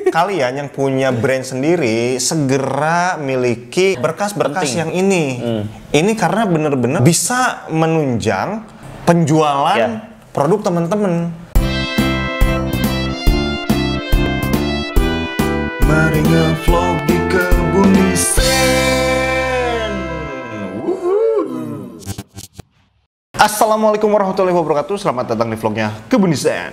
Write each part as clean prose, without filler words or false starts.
kalian yang punya brand sendiri segera miliki berkas-berkas yang ini. Ini karena bener-bener bisa menunjang penjualan produk teman-teman. Mari ngevlog di Kebun Desain. Assalamualaikum warahmatullahi wabarakatuh. Selamat datang di vlognya Kebun Desain.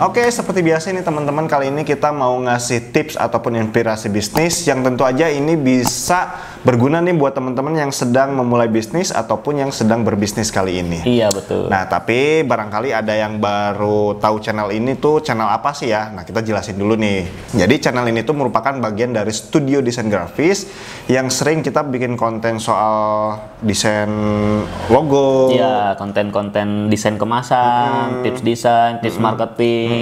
Oke, seperti biasa ini teman-teman, kali ini kita mau ngasih tips ataupun inspirasi bisnis yang tentu aja ini bisa berguna nih buat teman-teman yang sedang memulai bisnis ataupun yang sedang berbisnis kali ini. Iya, betul. Nah, tapi barangkali ada yang baru tahu channel ini tuh channel apa sih ya? Nah, kita jelasin dulu nih. Jadi channel ini tuh merupakan bagian dari studio desain grafis yang sering kita bikin konten soal desain logo. Iya, konten-konten desain kemasan, tips desain, tips marketing.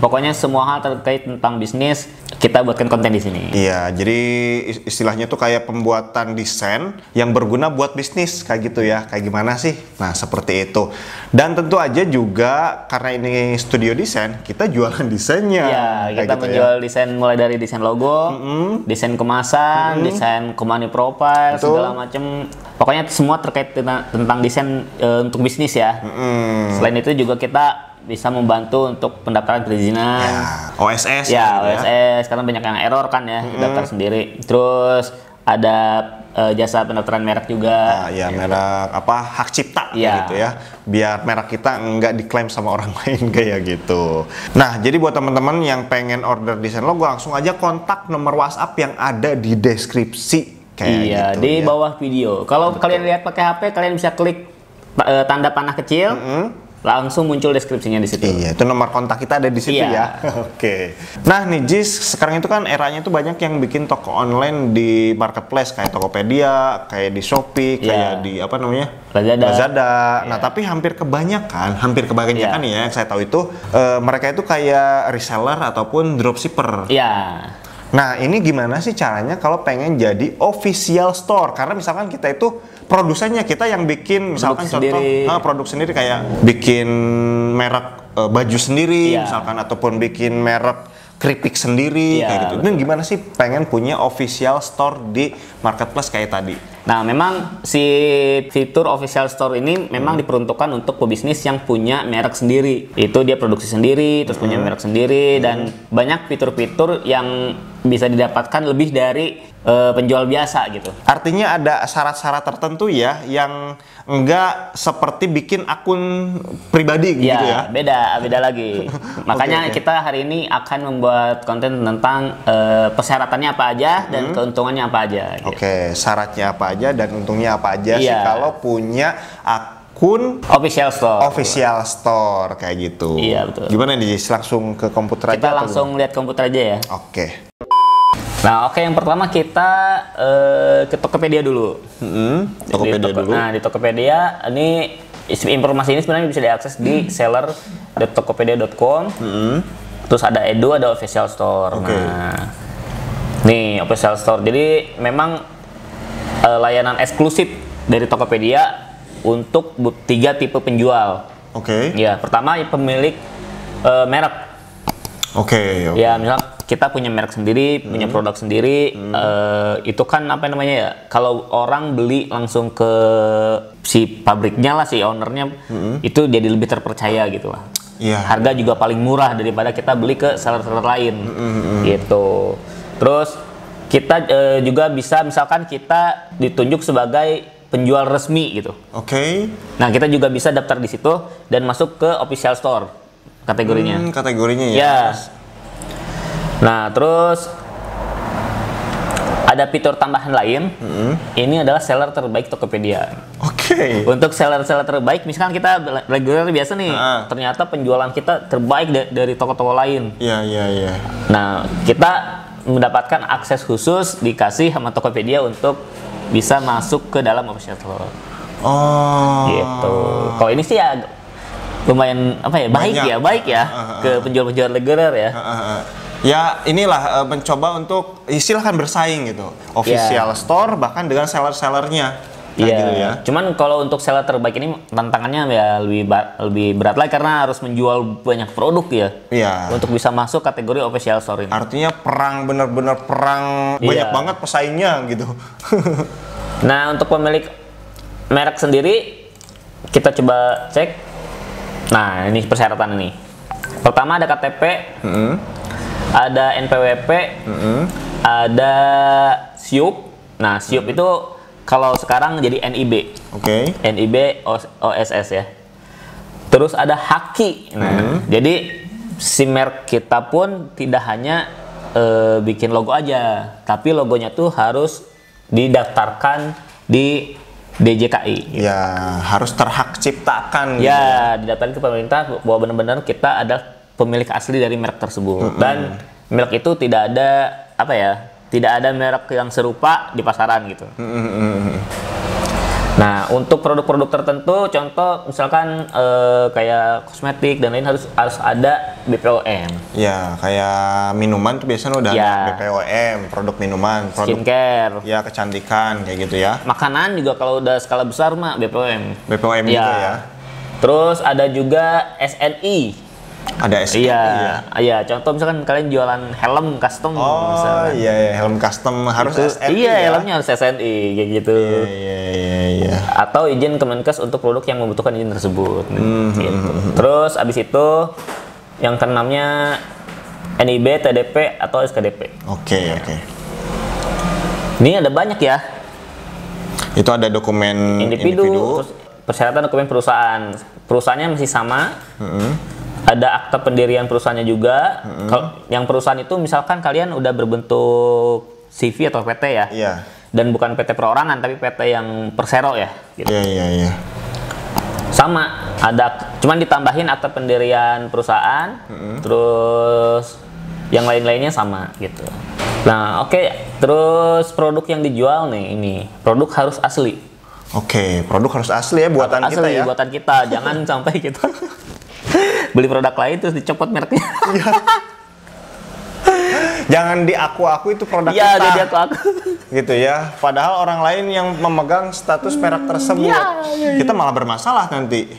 Pokoknya semua hal terkait tentang bisnis kita buatkan konten di sini. Iya, jadi istilahnya tuh kayak pembuatan desain yang berguna buat bisnis kayak gitu ya. Kayak gimana sih? Nah, seperti itu. Dan tentu aja juga karena ini studio desain, kita jualan desainnya. Iya, kita gitu menjual desain mulai dari desain logo, desain kemasan, desain company profile, segala macam. Pokoknya semua terkait tentang desain untuk bisnis ya. Selain itu juga kita bisa membantu untuk pendaftaran perizinan. Ya, OSS. Ya, gitu OSS, karena banyak yang error kan ya, daftar sendiri. Terus ada jasa pendaftaran merek juga. Ya, merek apa, hak cipta gitu ya. Biar merek kita nggak diklaim sama orang lain kayak gitu. Nah, jadi buat teman-teman yang pengen order desain logo, langsung aja kontak nomor WhatsApp yang ada di deskripsi kayak gitu. Di bawah video. Kalau kalian lihat pakai HP, kalian bisa klik tanda panah kecil. Langsung muncul deskripsinya di situ. Iya, itu nomor kontak kita ada di situ ya. Oke. Nah, nih Jis, sekarang itu kan eranya itu banyak yang bikin toko online di marketplace kayak Tokopedia, kayak di Shopee, kayak di apa namanya? Lazada. Nah, tapi hampir kebanyakan ya yang saya tahu itu mereka itu kayak reseller ataupun dropshipper. Iya. Nah, ini gimana sih caranya kalau pengen jadi official store? Karena misalkan kita itu produsennya, kita yang bikin misalkan produk sendiri kayak bikin merek baju sendiri misalkan, ataupun bikin merek keripik sendiri kayak gitu. Dan gimana sih pengen punya official store di marketplace kayak tadi? Nah, memang si fitur official store ini memang diperuntukkan untuk pebisnis yang punya merek sendiri. Itu dia produksi sendiri, terus punya merek sendiri, dan banyak fitur-fitur yang bisa didapatkan lebih dari penjual biasa gitu. Artinya ada syarat-syarat tertentu ya yang enggak seperti bikin akun pribadi gitu ya? Beda lagi. Makanya kita hari ini akan membuat konten tentang persyaratannya apa aja dan keuntungannya apa aja. Oke, syaratnya apa aja dan untungnya apa aja sih kalau punya akun official store kayak gitu. Iya, betul. Gimana nih, langsung ke komputer aja? Kita langsung lihat komputer aja ya. Oke. Nah, yang pertama kita ke Tokopedia dulu. Nah, di Tokopedia ini informasi ini sebenarnya bisa diakses di seller.tokopedia.com. Terus ada edu, ada official store. Nah, nih official store. Jadi memang layanan eksklusif dari Tokopedia untuk 3 tipe penjual. Ya, pertama pemilik merek. Ya, misal kita punya merek sendiri, punya produk sendiri, itu kan apa namanya ya, kalau orang beli langsung ke si pabriknya lah, si ownernya, itu jadi lebih terpercaya gitu lah. Harga juga paling murah daripada kita beli ke seller-seller lain gitu. Terus kita juga bisa, misalkan kita ditunjuk sebagai penjual resmi gitu. Nah, kita juga bisa daftar di situ dan masuk ke official store kategorinya. Kategorinya ya. Nah, terus ada fitur tambahan lain. Ini adalah seller terbaik Tokopedia. Untuk seller-seller terbaik, misalkan kita reguler biasa nih, ternyata penjualan kita terbaik dari toko-toko lain. Nah, kita mendapatkan akses khusus dikasih sama Tokopedia untuk bisa masuk ke dalam official store. Gitu. Kalau ini sih ya lumayan baik ya ke penjual-penjual reguler ya. Ya, inilah mencoba untuk silahkan bersaing gitu. Official store bahkan dengan seller-sellernya. Iya. gitu ya. Cuman kalau untuk seller terbaik ini tantangannya ya lebih berat lagi karena harus menjual banyak produk ya. Iya. Untuk bisa masuk kategori official store ini. Artinya bener-bener perang, banyak banget pesaingnya gitu. Nah, untuk pemilik merek sendiri kita coba cek. Nah, ini persyaratan ini. Pertama ada KTP, ada NPWP, ada SIUP. Nah, SIUP itu kalau sekarang jadi NIB. Oke. NIB OSS ya. Terus ada Haki. Nah, jadi si merek kita pun tidak hanya bikin logo aja, tapi logonya tuh harus didaftarkan di DJKI. Ya, harus terhak ciptakan. Ya, didaftarkan ke pemerintah bahwa benar-benar kita adalah pemilik asli dari merek tersebut. Dan merek itu tidak ada tidak ada merek yang serupa di pasaran gitu. Nah, untuk produk-produk tertentu, contoh misalkan kayak kosmetik dan lain harus ada BPOM. Ya, kayak minuman tuh biasanya udah ada BPOM, produk minuman, produk skincare. Ya, kecantikan kayak gitu ya. Makanan juga kalau udah skala besar mah BPOM. BPOM juga ya. Terus ada juga SNI. Ada SNI Iya, contoh misalkan kalian jualan helm custom misalkan. Iya, helm custom harus SNI. Iya, helmnya harus SNI kayak gitu. Iya. Atau izin Kemenkes untuk produk yang membutuhkan izin tersebut. Gitu. Terus abis itu yang keenamnya NIB, TDP atau SKDP. Oke. Ini ada banyak ya. Itu ada dokumen individu. Terus persyaratan dokumen perusahaan. Perusahaannya masih sama. Ada akta pendirian perusahaannya juga. Yang perusahaan itu misalkan kalian udah berbentuk CV atau PT ya. Iya. Dan bukan PT perorangan tapi PT yang persero ya. Gitu. Iya. Sama, cuman ditambahin akta pendirian perusahaan, terus yang lain-lainnya sama gitu. Nah, oke. Terus produk yang dijual nih, ini produk harus asli. Oke, produk harus asli ya buatan kita ya. Buatan kita, jangan sampai kita beli produk lain terus dicopot mereknya. Iya. Jangan diaku-aku itu produk kita. Iya, jadi aku. Gitu ya. Padahal orang lain yang memegang status merek tersebut. Kita malah bermasalah nanti.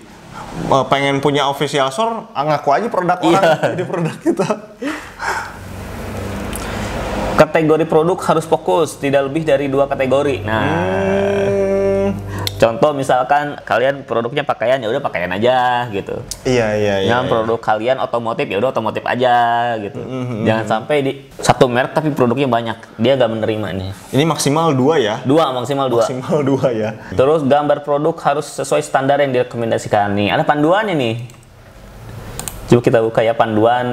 Pengen punya official store, ngaku aja produk orang jadi produk kita. Kategori produk harus fokus, tidak lebih dari 2 kategori. Nah, contoh misalkan kalian produknya pakaian, ya udah pakaian aja gitu. Iya. Yang produk kalian otomotif, ya udah otomotif aja gitu. Jangan sampai di satu merek tapi produknya banyak, dia nggak menerima nih. Ini maksimal 2 ya? Maksimal 2. Maksimal 2 ya. Terus gambar produk harus sesuai standar yang direkomendasikan nih. Ada panduannya nih. Coba kita buka ya panduan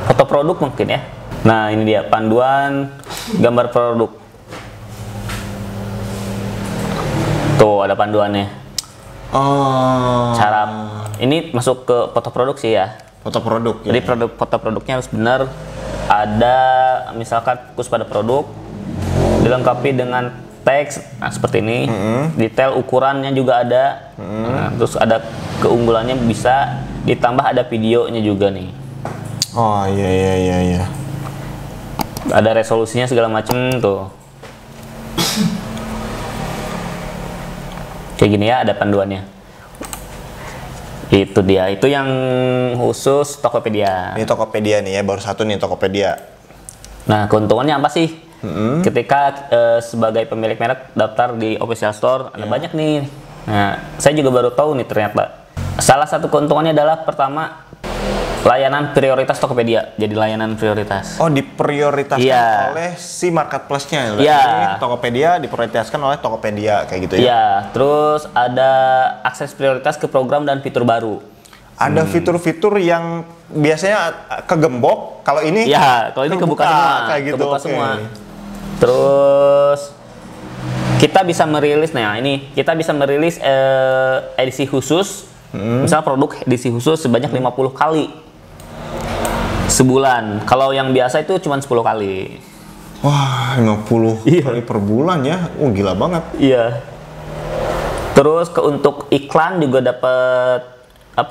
foto produk mungkin ya. Nah, ini dia panduan gambar produk. Tuh ada panduannya. Cara ini masuk ke foto produk sih ya. Foto produk. Jadi foto produknya harus benar. Ada misalkan fokus pada produk, dilengkapi dengan teks seperti ini. Detail ukurannya juga ada. Nah, terus ada keunggulannya bisa ditambah ada videonya juga nih. Oh iya. Ada resolusinya segala macam tuh. Kayak gini ya, ada panduannya. Itu dia, itu yang khusus Tokopedia. Ini Tokopedia nih ya, baru satu nih Tokopedia. Nah, keuntungannya apa sih? Ketika sebagai pemilik merek daftar di official store, ada banyak nih. Nah, saya juga baru tahu nih ternyata. Salah satu keuntungannya adalah pertama, layanan prioritas Tokopedia, jadi layanan prioritas. Oh, diprioritaskan oleh si marketplace-nya. Ini Tokopedia diprioritaskan oleh Tokopedia kayak gitu ya. Iya, terus ada akses prioritas ke program dan fitur baru. Ada fitur-fitur yang biasanya kegembok, kalau ini kalau ini kebuka semua, kayak gitu. Kebuka semua. Terus kita bisa merilis, kita bisa merilis edisi khusus. Misal produk edisi khusus sebanyak 50 kali sebulan. Kalau yang biasa itu cuma 10 kali. Wah, 50 kali per bulan ya. Gila banget. Iya. Terus untuk iklan juga dapat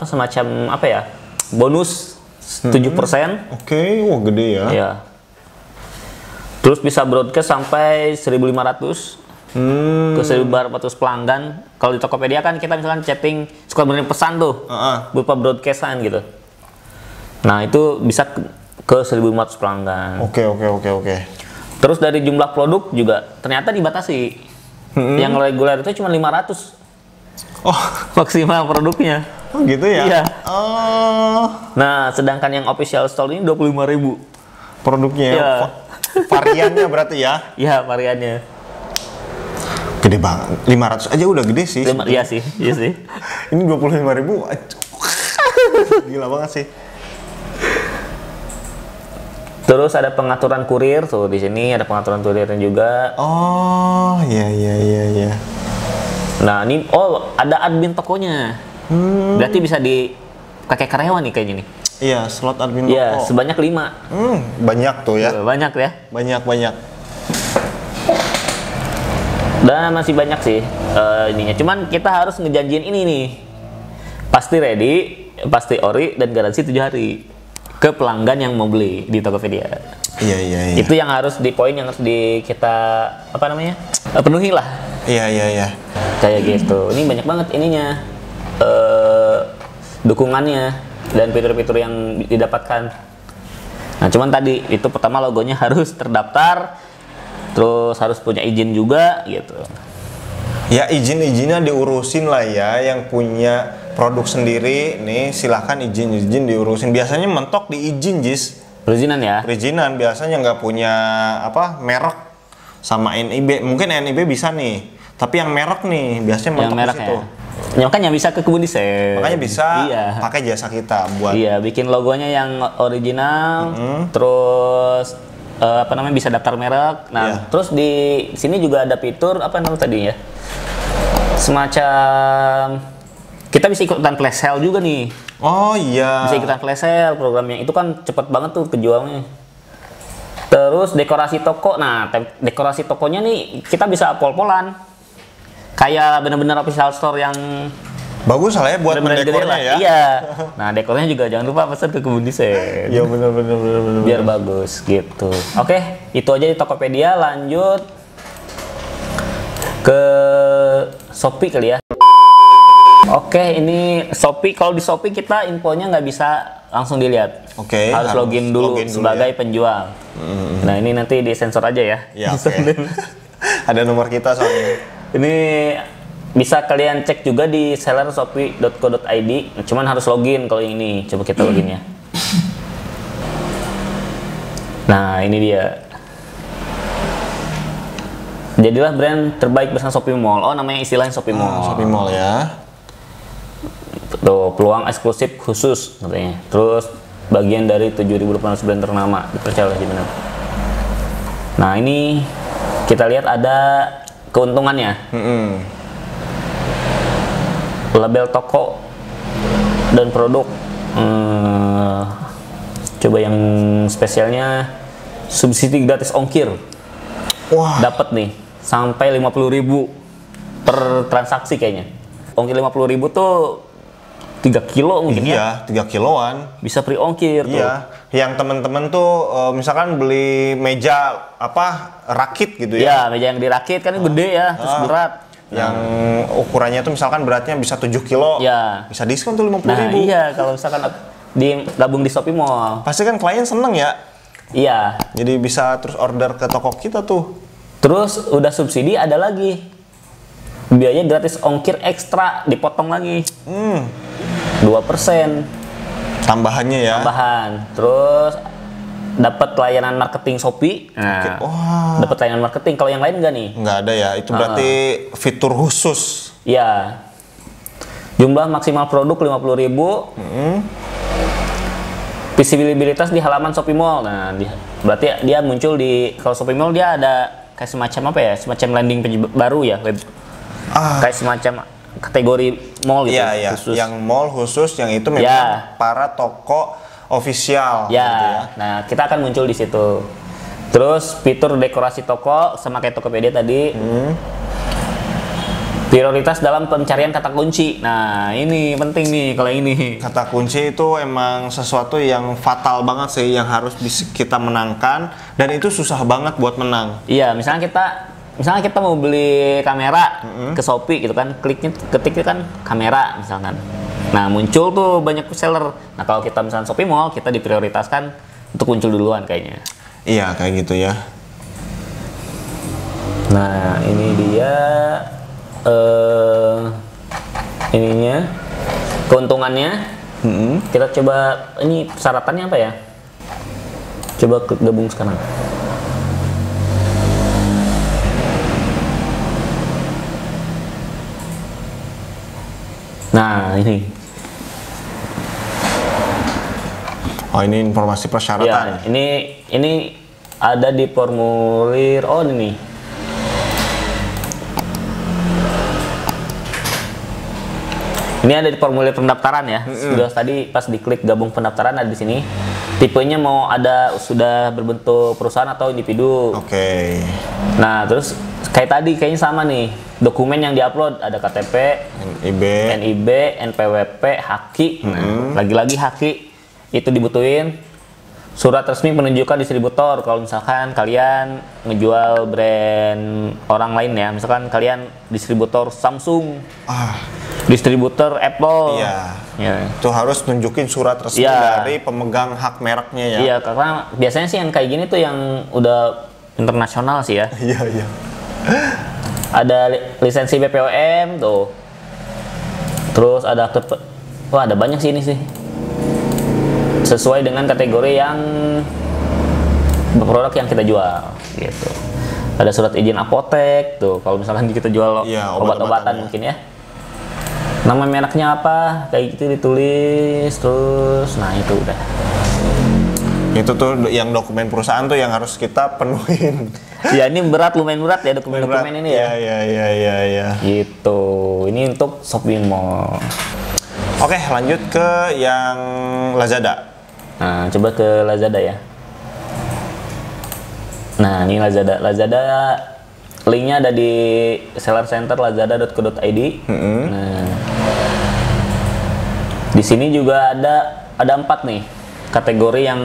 semacam bonus 7%. Oke, wah gede ya. Iya. Terus bisa broadcast sampai 1.500. ke 1.400 pelanggan. Kalau di Tokopedia kan kita misalkan chatting suka benerin pesan tuh berupa broadcastan gitu. Nah itu bisa ke 1.400 pelanggan. Oke. Terus dari jumlah produk juga ternyata dibatasi. Yang reguler itu cuma 500. Oh, maksimal produknya. Oh gitu ya? Iya. Oh. Nah, sedangkan yang official store ini 25.000 produknya. Iya. Variannya berarti ya? Iya, variannya. Gede banget. 500 aja udah gede sih. Iya sih. Ini 25.000. Gila banget sih. Terus ada pengaturan kurir tuh, di sini ada pengaturan kurirnya juga. Oh, iya. Nah, ini ada admin tokonya. Berarti bisa dipakai karyawan nih kayaknya nih. Iya, slot admin toko. Iya, sebanyak 5. Banyak tuh ya. Banyak ya. Banyak. Dan masih banyak sih ininya. Cuman kita harus ngejanjiin ini nih. Pasti ready, pasti ori, dan garansi 7 hari. Ke pelanggan yang mau beli di Tokopedia. Iya. Itu yang harus yang harus kita penuhi lah. Iya. Kayak gitu. Ini banyak banget ininya dukungannya dan fitur-fitur yang didapatkan. Nah cuman tadi itu pertama logonya harus terdaftar, terus harus punya izin juga gitu. Ya izin-izinnya diurusin lah ya, yang punya produk sendiri nih silahkan izin diurusin. Biasanya mentok di izin Jis. Perizinan ya? Perizinan biasanya nggak punya merek sama NIB. Mungkin NIB bisa nih, tapi yang merek nih biasanya mentok di situ. Ya, makanya bisa ke Kebun Desain. Makanya bisa pakai jasa kita buat. Iya, bikin logonya yang original, terus bisa daftar merek. Nah, terus di sini juga ada fitur tadi ya? Semacam kita bisa ikutan flash sale juga nih. Oh iya. Bisa ikutan flash sale programnya. Itu kan cepet banget tuh kejualnya. Terus dekorasi toko. Nah, dekorasi tokonya nih kita bisa pol-polan. Kayak bener-bener official store yang bagus lah ya buat mendekornya ya. Iya. Nah, dekornya juga jangan lupa pesan ke Kebun Desain. Iya bener. Biar bagus gitu. Oke, itu aja di Tokopedia. Lanjut ke Shopee kali ya. Oke, ini Shopee. Kalau di Shopee kita infonya nggak bisa langsung dilihat. Oke. Harus login dulu sebagai penjual. Nah, ini nanti disensor aja ya. Iya. Okay. Ada nomor kita soalnya. Ini bisa kalian cek juga di sellershopee.co.id. Cuman harus login kalau yang ini. Coba kita login ya. Nah, ini dia. Jadilah brand terbaik bersama Shopee Mall. Oh, namanya istilahnya Shopee Mall. Shopee Mall ya. Tuh, peluang eksklusif khusus katanya. Terus bagian dari 7.800 brand ternama. Dipercaya di benar. Nah, ini kita lihat ada keuntungannya. Label toko dan produk. Coba yang spesialnya subsidi gratis ongkir. Wah, dapat nih sampai 50.000 per transaksi kayaknya. Ongkir 50.000 tuh 3 kilo mungkin ya. Iya, 3 kiloan. Bisa free ongkir tuh. Iya, yang temen-temen tuh misalkan beli meja rakit gitu ya. Iya, meja yang dirakit kan gede ya, terus berat. Yang ukurannya tuh misalkan beratnya bisa 7 kilo. Iya. Bisa diskon tuh 50.000. Nah, iya, kalau misalkan gabung di Shopee Mall. Pasti kan klien seneng ya. Iya. Jadi bisa terus order ke toko kita tuh. Terus udah subsidi ada lagi. Biaya gratis ongkir ekstra dipotong lagi. 2%. Tambahannya ya. Tambahan. Terus dapat layanan marketing Shopee. Nah, dapat layanan marketing. Kalau yang lain enggak nih? Enggak ada ya. Itu berarti fitur khusus. Iya. Jumlah maksimal produk 50.000. Visibilitas di halaman Shopee Mall. Nah, berarti dia muncul kalau Shopee Mall dia ada kayak semacam semacam landing page baru ya, web. Kayak semacam kategori mall gitu. Iya. Khusus. Yang mall khusus, yang itu memang para toko official. Ya. Gitu ya. Nah, kita akan muncul di situ. Terus fitur dekorasi toko sama kayak Tokopedia tadi. Prioritas dalam pencarian kata kunci. Nah, ini penting nih kalau ini. Kata kunci itu emang sesuatu yang fatal banget sih, yang harus kita menangkan, dan itu susah banget buat menang. Iya, misalnya kita misalnya kita mau beli kamera ke Shopee gitu kan, ketiknya kan kamera misalkan. Nah, muncul tuh banyak seller. Nah, kalau kita misalnya Shopee Mall, kita diprioritaskan untuk muncul duluan kayaknya. Iya, kayak gitu ya. Nah, ini dia ininya, keuntungannya. Kita coba, ini persyaratannya apa ya? Coba gabung sekarang. Nah, ini. Oh, ini informasi persyaratan. Ya, ini ada di formulir. Oh, ini nih. Ini ada di formulir pendaftaran ya. Sudah tadi pas diklik gabung pendaftaran ada di sini. Tipenya mau ada sudah berbentuk perusahaan atau individu. Oke. Nah, terus kayak tadi kayaknya sama nih. Dokumen yang diupload ada KTP, NIB, NPWP, HAKI. Nah, lagi-lagi HAKI itu dibutuhin. Surat resmi penunjukan distributor kalau misalkan kalian ngejual brand orang lain ya, misalkan kalian distributor Samsung, distributor Apple, ya. Itu harus nunjukin surat resmi dari pemegang hak mereknya ya. Iya, karena biasanya sih yang kayak gini tuh yang udah internasional sih ya. Iya. Ada lisensi BPOM tuh, terus ada akte, wah ada banyak sih ini sih. Sesuai dengan kategori yang produk yang kita jual gitu. Ada surat izin apotek tuh kalau misalkan kita jual obat-obatan mungkin ya. Nama mereknya apa kayak gitu ditulis terus. Nah, itu udah. Itu tuh yang dokumen perusahaan tuh yang harus kita penuhin. Ya, ini lumayan berat ya dokumen-dokumen ini ya. Iya. Gitu. Ini untuk Shopee Mall. Oke, lanjut ke yang Lazada. Nah, coba ke Lazada ya. Nah, ini Lazada. Lazada linknya ada di seller center lazada.co.id. Nah, di sini juga ada 4 nih kategori yang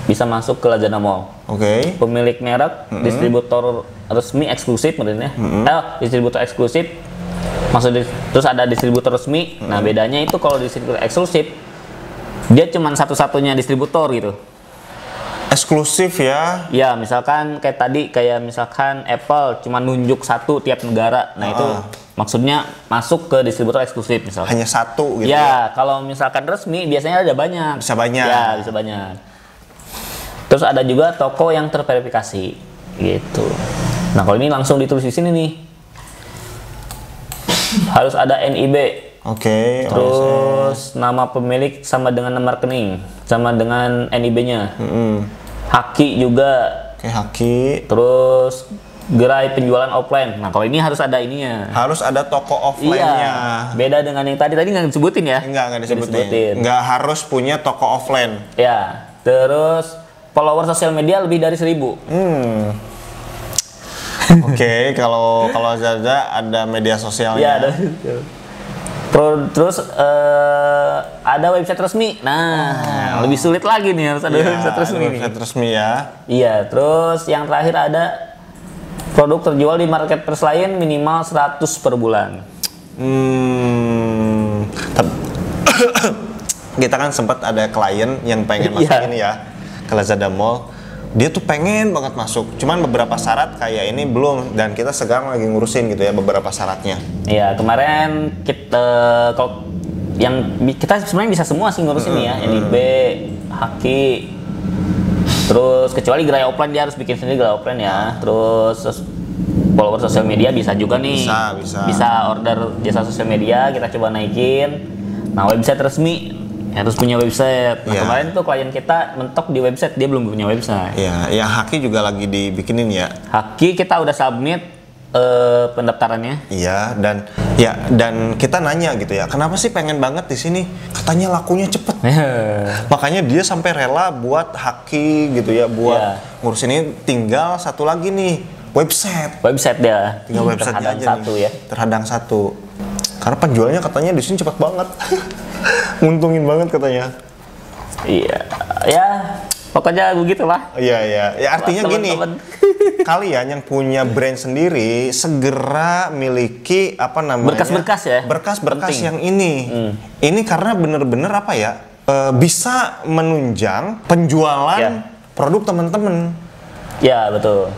bisa masuk ke Lazada Mall. Oke. Pemilik merek, distributor resmi eksklusif maksudnya. Distributor eksklusif. Terus ada distributor resmi. Nah, bedanya itu kalau distributor eksklusif dia cuma satu-satunya distributor gitu. Eksklusif ya? Ya, misalkan misalkan Apple cuma nunjuk satu tiap negara. Nah, itu maksudnya masuk ke distributor eksklusif misalkan. Hanya satu gitu. Ya, kalau misalkan resmi biasanya ada banyak. Bisa banyak. Ya, bisa banyak. Terus ada juga toko yang terverifikasi gitu. Nah, kalau ini langsung ditulis di sini nih. Harus ada NIB. Oke. Terus nama pemilik sama dengan nomor rekening, sama dengan NIB-nya. HAKI juga. Oke, HAKI. Terus gerai penjualan offline. Nah, kalau ini harus ada ininya. Harus ada toko offline-nya. Iya. Beda dengan yang tadi nggak disebutin ya? Nggak disebutin. Nggak harus punya toko offline. Ya. Terus follower sosial media lebih dari 1000. Oke, kalau Lazada ada media sosialnya. Iya, ada. Terus ada website resmi. Nah, lebih sulit lagi nih harus ada website resmi. Website resmi ya. Iya, terus yang terakhir ada produk terjual di marketplace lain minimal 100 per bulan. Kita kan sempat ada klien yang pengen masuk ini ya ke Lazada Mall. Dia tuh pengen banget masuk, cuman beberapa syarat kayak ini belum, dan kita sekarang lagi ngurusin gitu ya beberapa syaratnya. Iya, kemarin kalau yang kita sebenarnya bisa semua sih ngurusin ya, NIB, HAKI, terus kecuali gerai offline dia harus bikin sendiri gerai offline ya, terus follower sosial media bisa juga nih, bisa order jasa sosial media kita coba naikin. Nah, website resmi harus punya website. Nah, kemarin tuh klien kita mentok di website, dia belum punya website. Iya, yang HAKI juga lagi dibikinin ya. HAKI kita udah submit pendaftarannya. Iya, dan kita nanya gitu ya, kenapa sih pengen banget di sini? Katanya lakunya cepet. Makanya dia sampai rela buat HAKI gitu ya, buat ngurus ini. Tinggal satu lagi nih, website. Website dia. Tinggal website aja satu nih. Terhadang satu. Karena penjualnya katanya di sini cepet banget. Nguntungin banget katanya. Iya, ya pokoknya begitulah. Iya. Ya artinya gini. kalian yang punya brand sendiri segera miliki apa namanya? Berkas-berkas ya. Berkas-berkas yang ini. Ini karena bener-bener apa ya? Bisa menunjang penjualan produk teman-teman. Ya, betul.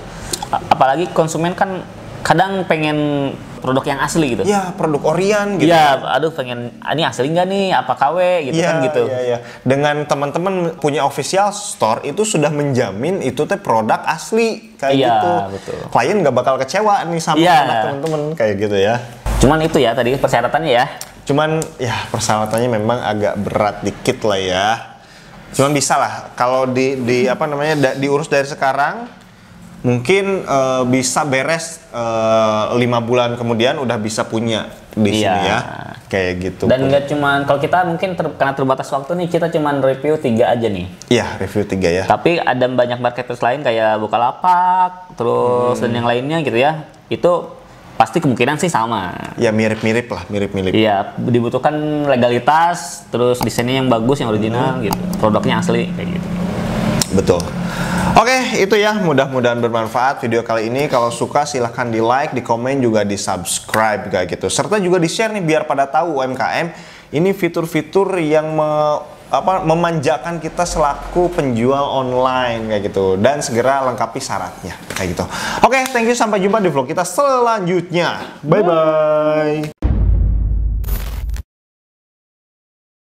Apalagi konsumen kan kadang pengen produk yang asli gitu. Ya, produk Orion gitu. Ya, aduh pengen ini asli nggak nih? Apa KW gitu kan gitu. Iya. Dengan teman-teman punya official store itu sudah menjamin itu teh produk asli kayak gitu. Betul. Klien nggak bakal kecewa nih sama produk teman-teman kayak gitu ya. Cuman itu ya tadi persyaratannya ya. Cuman ya persyaratannya memang agak berat dikit lah ya. Cuman bisa lah kalau di apa namanya diurus dari sekarang. Mungkin bisa beres 5 bulan kemudian udah bisa punya di sini ya, kayak gitu. Dan nggak cuman kalau kita mungkin karena terbatas waktu nih kita cuman review 3 aja nih. Iya, review 3 ya. Tapi ada banyak marketplace lain kayak Bukalapak, terus dan yang lainnya gitu ya. Itu pasti kemungkinan sih sama. Ya mirip-mirip lah, mirip-mirip. Iya, dibutuhkan legalitas, terus desainnya yang bagus, yang original gitu, produknya asli kayak gitu. Betul. Oke, itu ya, mudah-mudahan bermanfaat video kali ini. Kalau suka silahkan di like, di komen, juga di subscribe kayak gitu. Serta juga di share nih biar pada tahu UMKM ini fitur-fitur yang memanjakan kita selaku penjual online kayak gitu. Dan segera lengkapi syaratnya kayak gitu. Oke, thank you, sampai jumpa di vlog kita selanjutnya. Bye-bye.